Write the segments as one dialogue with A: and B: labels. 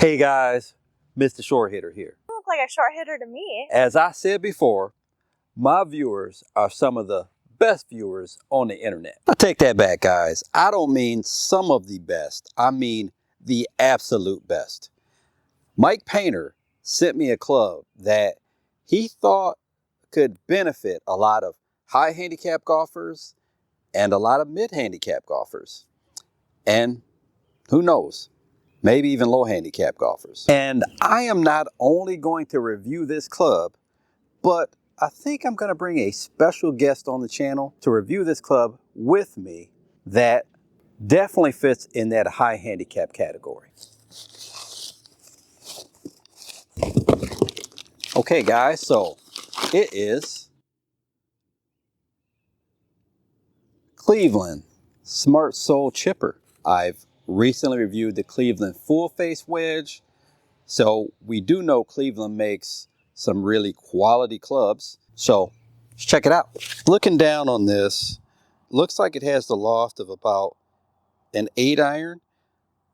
A: Hey guys, Mr. Short Hitter here.
B: You look like a short hitter to me.
A: As I said before, my viewers are some of the best viewers on the internet. I take that back, guys. I don't mean some of the best. I mean the absolute best. Mike Painter sent me a club that he thought could benefit a lot of high handicap golfers and a lot of mid handicap golfers. And who knows? Maybe even low handicap golfers. And I am not only going to review this club, but I think I'm going to bring a special guest on the channel to review this club with me that definitely fits in that high handicap category. Okay guys, so it is Cleveland Smart Soul Chipper. I've recently reviewed the Cleveland Full Face Wedge. So we do know Cleveland makes some really quality clubs. So let's check it out. Looking down on this, looks like it has the loft of about an 8-iron,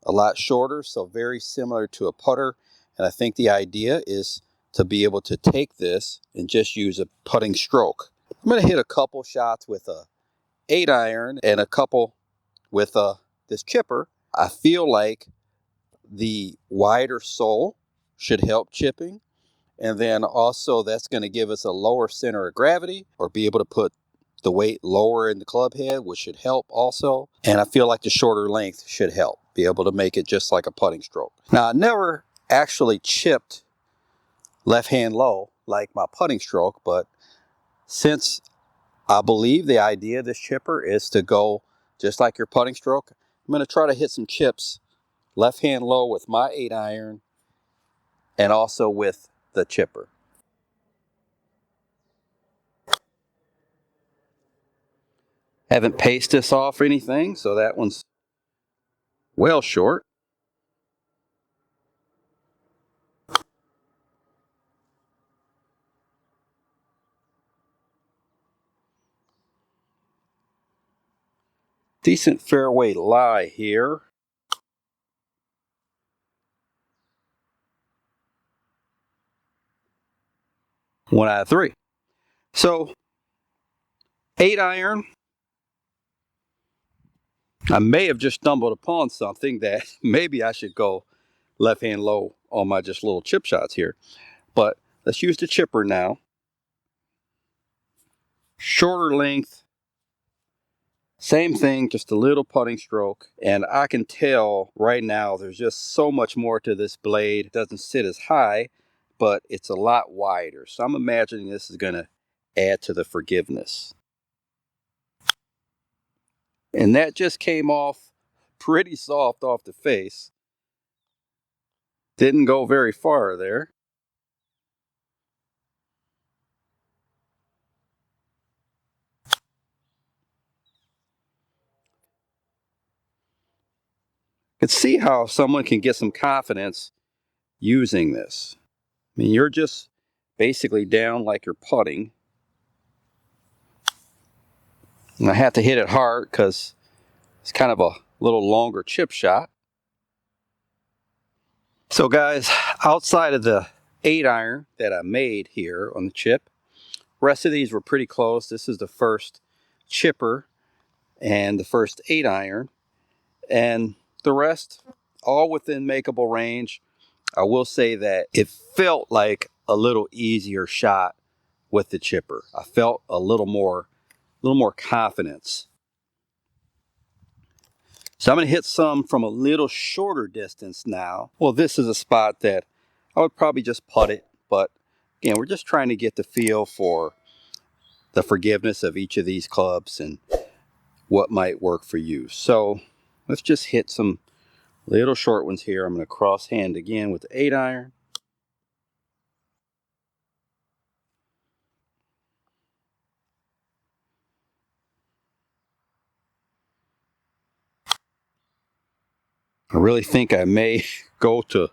A: a lot shorter, so very similar to a putter. And I think the idea is to be able to take this and just use a putting stroke. I'm going to hit a couple shots with a 8-iron and a couple with this chipper. I feel like the wider sole should help chipping, and then also that's going to give us a lower center of gravity, or be able to put the weight lower in the club head, which should help also. And I feel like the shorter length should help be able to make it just like a putting stroke. Now, I never actually chipped left hand low like my putting stroke, but since I believe the idea of this chipper is to go just like your putting stroke, I'm going to try to hit some chips left hand low with my 8-iron and also with the chipper. Haven't paced this off or anything, so that one's well short. Decent fairway lie here. One out of three. So 8-iron. I may have just stumbled upon something that maybe I should go left hand low on my just little chip shots here. But let's use the chipper now. Shorter length. Same thing, just a little putting stroke. And I can tell right now there's just so much more to this blade. It doesn't sit as high, but it's a lot wider. So I'm imagining this is going to add to the forgiveness. And that just came off pretty soft off the face. Didn't go very far there. You can see how someone can get some confidence using this. I mean, you're just basically down like you're putting. And I have to hit it hard because it's kind of a little longer chip shot. So guys, outside of the 8-iron that I made here on the chip, rest of these were pretty close. This is the first chipper and the first 8-iron, and the rest all within makeable range. I will say that it felt like a little easier shot with the chipper. I felt a little more confidence. So I'm going to hit some from a little shorter distance now. Well, this is a spot that I would probably just putt it, but again, we're just trying to get the feel for the forgiveness of each of these clubs and what might work for you. So let's just hit some little short ones here. I'm going to cross hand again with the 8-iron. I really think I may go to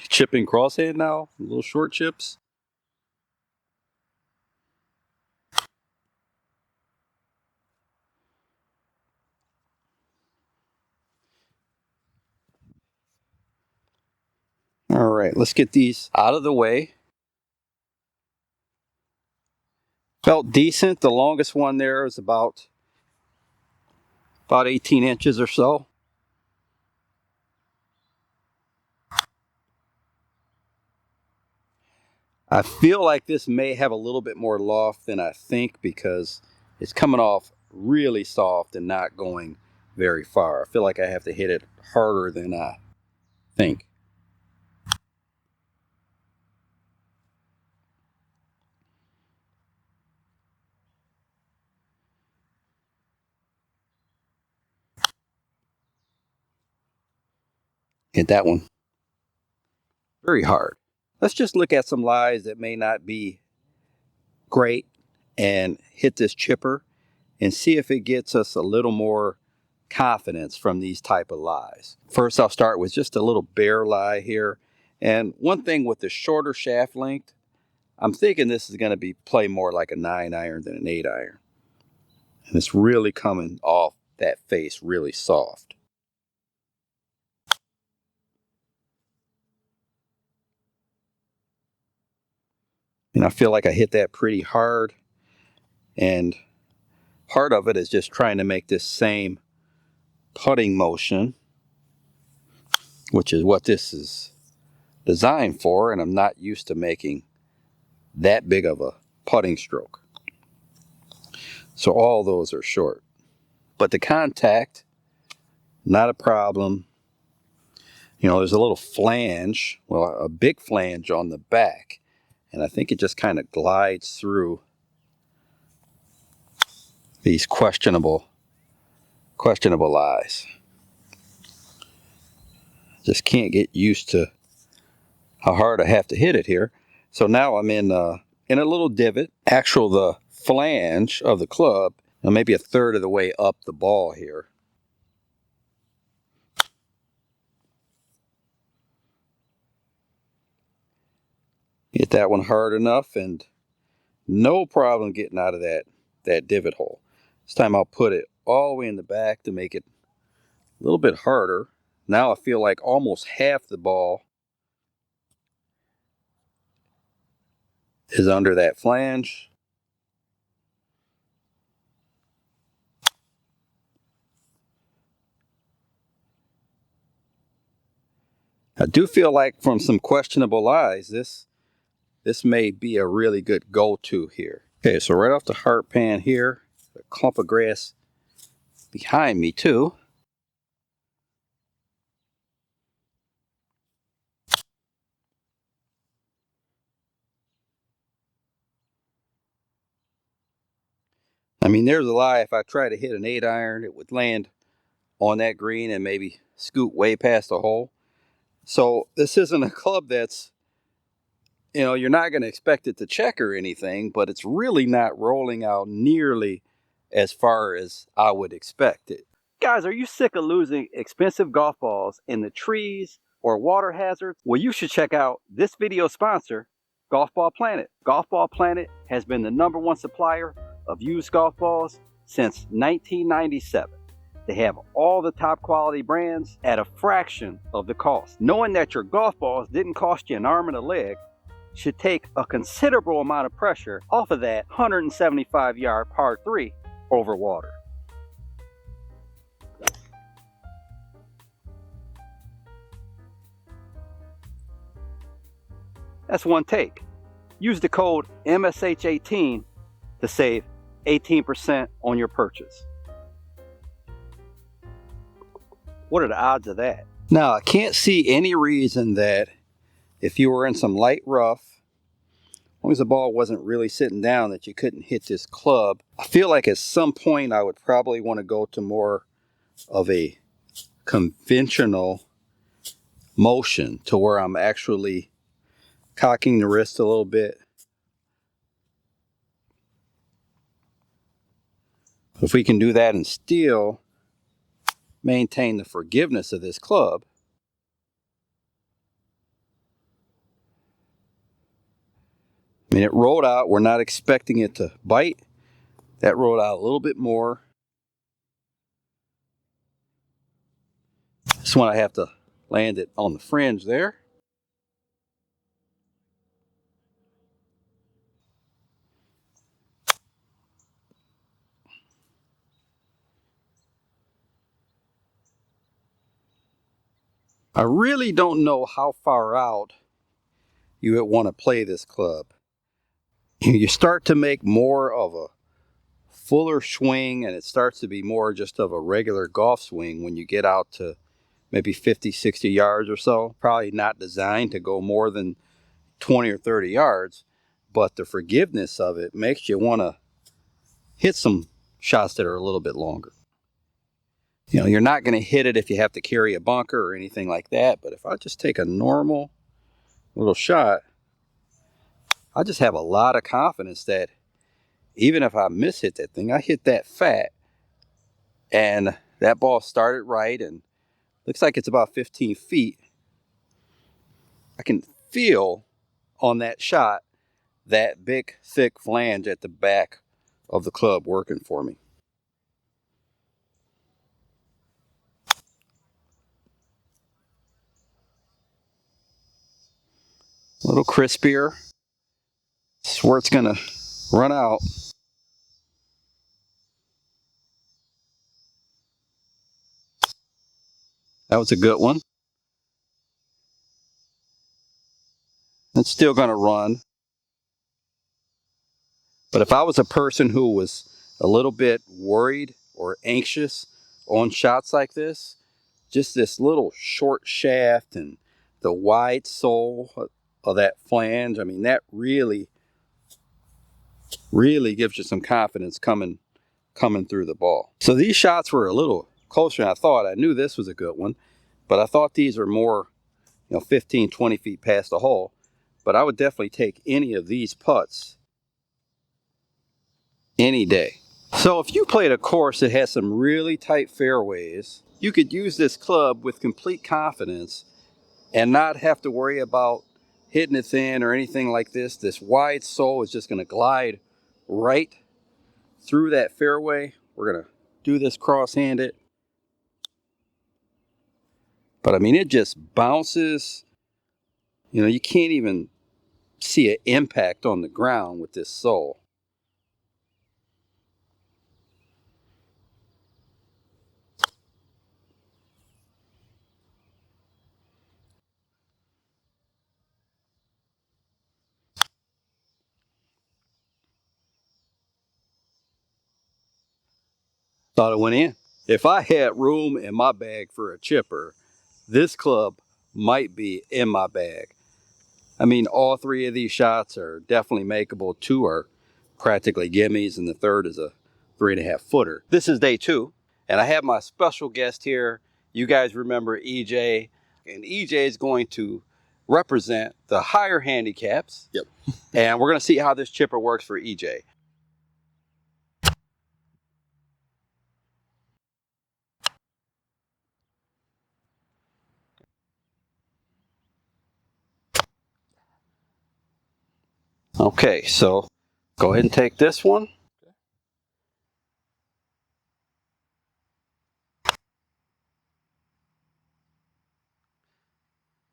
A: chipping crosshand now, little short chips. All right, let's get these out of the way. Felt decent. The longest one there is about 18 inches or so. I feel like this may have a little bit more loft than I think because it's coming off really soft and not going very far. I feel like I have to hit it harder than I think. Hit that one very hard. Let's just look at some lies that may not be great and hit this chipper and see if it gets us a little more confidence from these type of lies. First, I'll start with just a little bare lie here. And one thing with the shorter shaft length, I'm thinking this is going to be play more like a 9-iron than an 8-iron. And it's really coming off that face really soft. And I feel like I hit that pretty hard. And part of it is just trying to make this same putting motion, which is what this is designed for. And I'm not used to making that big of a putting stroke. So all those are short. But the contact, not a problem. You know, there's a little flange, well, a big flange on the back. And I think it just kind of glides through these questionable lies. Just can't get used to how hard I have to hit it here. So now I'm in a little divot. The flange of the club, maybe a third of the way up the ball here. Hit that one hard enough and no problem getting out of that divot hole. This time I'll put it all the way in the back to make it a little bit harder. Now I feel like almost half the ball is under that flange. I do feel like from some questionable lies, this may be a really good go-to here. Okay, so right off the heart pan here, a clump of grass behind me too. I mean, there's a lie. If I try to hit an 8-iron, it would land on that green and maybe scoot way past the hole. So this isn't a club that's, you know, you're not going to expect it to check or anything, but it's really not rolling out nearly as far as I would expect it. Guys, are you sick of losing expensive golf balls in the trees or water hazards? Well, you should check out this video sponsor, Golf Ball Planet. Golf Ball Planet has been the #1 supplier of used golf balls since 1997. They have all the top quality brands at a fraction of the cost. Knowing that your golf balls didn't cost you an arm and a leg should take a considerable amount of pressure off of that 175-yard par 3 over water. That's one take. Use the code MSH18 to save 18% on your purchase. What are the odds of that? Now, I can't see any reason that if you were in some light rough, as long as the ball wasn't really sitting down, that you couldn't hit this club. I feel like at some point I would probably want to go to more of a conventional motion to where I'm actually cocking the wrist a little bit. If we can do that and still maintain the forgiveness of this club, I mean, it rolled out. We're not expecting it to bite. That rolled out a little bit more. This one I have to land it on the fringe there. I really don't know how far out you would want to play this club. You start to make more of a fuller swing, and it starts to be more just of a regular golf swing when you get out to maybe 50, 60 yards or so. Probably not designed to go more than 20 or 30 yards, but the forgiveness of it makes you want to hit some shots that are a little bit longer. You know, you're not going to hit it if you have to carry a bunker or anything like that, but if I just take a normal little shot, I just have a lot of confidence that even if I miss hit that thing, I hit that fat, and that ball started right, and looks like it's about 15 feet. I can feel on that shot that big, thick flange at the back of the club working for me. A little crispier. This is where it's going to run out. That was a good one. It's still going to run. But if I was a person who was a little bit worried or anxious on shots like this, just this little short shaft and the wide sole of that flange, I mean, that really gives you some confidence coming through the ball. So these shots were a little closer than I thought. I knew this was a good one, but I thought these were more, 15, 20 feet past the hole. But I would definitely take any of these putts any day. So if you played a course that has some really tight fairways, you could use this club with complete confidence and not have to worry about hitting it thin or anything like this. This wide sole is just going to glide right through that fairway. We're going to do this cross-handed. But I mean, it just bounces. You can't even see an impact on the ground with this sole. Thought it went in. If I had room in my bag for a chipper, this club might be in my bag. I mean, all three of these shots are definitely makeable. Two are practically gimmies, and the third is a 3.5 footer. This is day 2, and I have my special guest here. You guys remember EJ, and EJ is going to represent the higher handicaps.
C: Yep.
A: And we're going to see how this chipper works for EJ. Okay, so go ahead and take this one.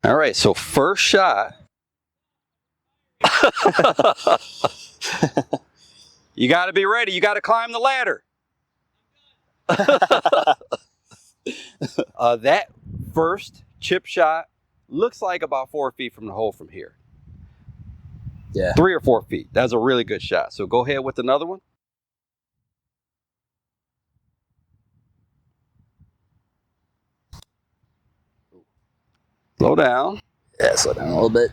A: All right, so first shot. You got to be ready. You got to climb the ladder. That first chip shot looks like about 4 feet from the hole from here.
C: Yeah.
A: 3 or 4 feet. That's a really good shot. So go ahead with another one. Slow down.
C: Yeah, slow down a little bit.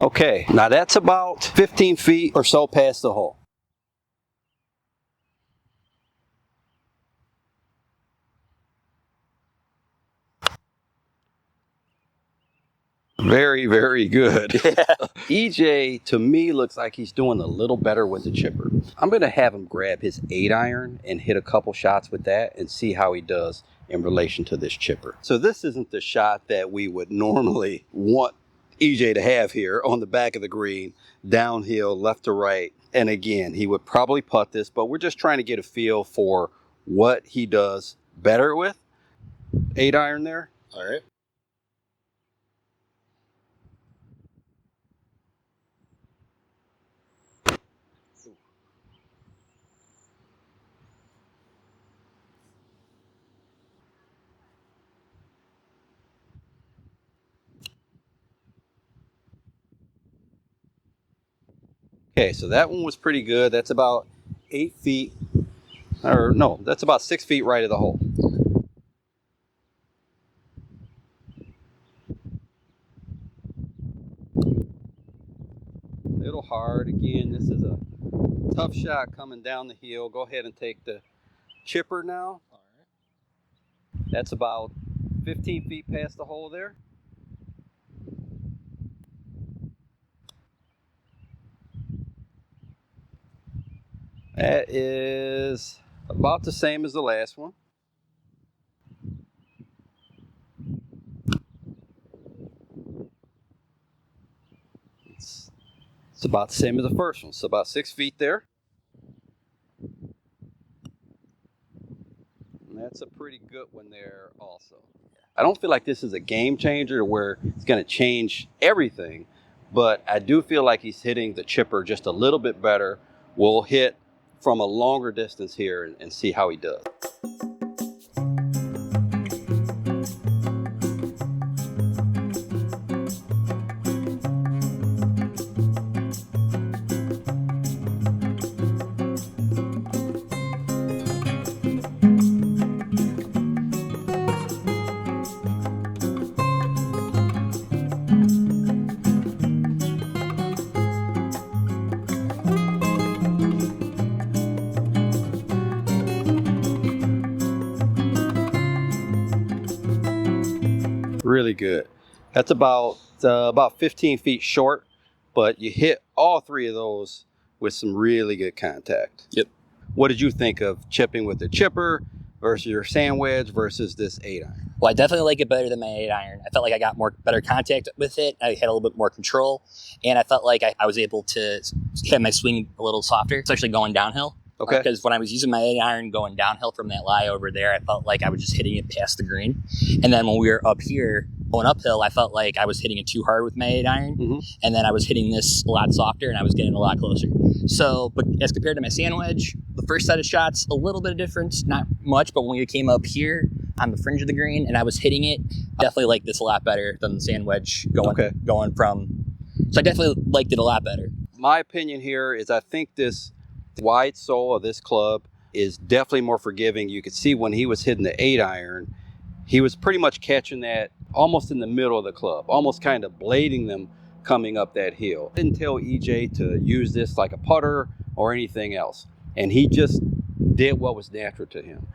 A: Okay, now that's about 15 feet or so past the hole. Very, very good.
C: Yeah.
A: EJ, to me, looks like he's doing a little better with the chipper. I'm going to have him grab his 8-iron and hit a couple shots with that and see how he does in relation to this chipper. So this isn't the shot that we would normally want EJ to have here on the back of the green, downhill, left to right. And again, he would probably putt this, but we're just trying to get a feel for what he does better with. 8-iron there.
C: All right.
A: Okay, so that one was pretty good. That's about 8 feet, or no, that's about 6 feet right of the hole. Little hard. Again, this is a tough shot coming down the hill. Go ahead and take the chipper now. All right. That's about 15 feet past the hole there. That is about the same as the last one. It's about the same as the first one. So about 6 feet there. And that's a pretty good one there also. I don't feel like this is a game changer where it's going to change everything, but I do feel like he's hitting the chipper just a little bit better. We'll hit from a longer distance here and see how he does. Really good. That's about 15 feet short, but you hit all three of those with some really good contact.
C: Yep.
A: What did you think of chipping with the chipper versus your sand wedge versus this 8-iron?
C: Well, I definitely like it better than my 8-iron. I felt like I got better contact with it. I had a little bit more control, and I felt like I was able to have my swing a little softer, especially going downhill.
A: Okay.
C: Because when I was using my 8-iron going downhill from that lie over there, I felt like I was just hitting it past the green. And then when we were up here going uphill, I felt like I was hitting it too hard with my 8-iron.
A: Mm-hmm.
C: And then I was hitting this a lot softer, and I was getting a lot closer. So, but as compared to my sand wedge, the first set of shots, a little bit of difference, not much. But when we came up here on the fringe of the green and I was hitting it, I definitely like this a lot better than the sand wedge going from. So I definitely liked it a lot better.
A: My opinion here is I think this wide sole of this club is definitely more forgiving. You could see when he was hitting the 8-iron, he was pretty much catching that almost in the middle of the club, almost kind of blading them coming up that hill. I didn't tell EJ to use this like a putter or anything else, and he just did what was natural to him.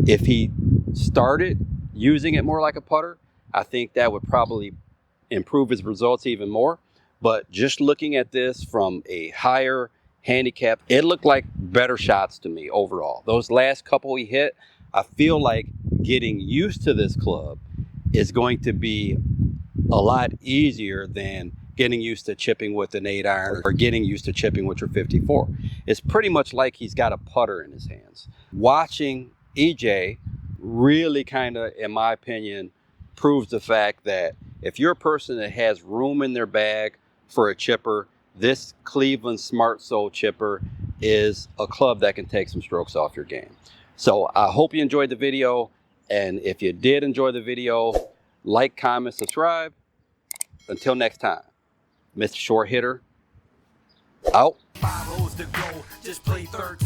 A: If he started using it more like a putter, I think that would probably improve his results even more. But just looking at this from a higher handicap, it looked like better shots to me overall. Those last couple he hit, I feel like getting used to this club is going to be a lot easier than getting used to chipping with an 8-iron or getting used to chipping with your 54. It's pretty much like he's got a putter in his hands. Watching EJ really kind of, in my opinion, proves the fact that if you're a person that has room in their bag for a chipper, this Cleveland Smart Sole chipper is a club that can take some strokes off your game. So I hope you enjoyed the video. And if you did enjoy the video, like, comment, subscribe. Until next time, Mr. Short Hitter, out.
D: 5 holes to go, just play 13.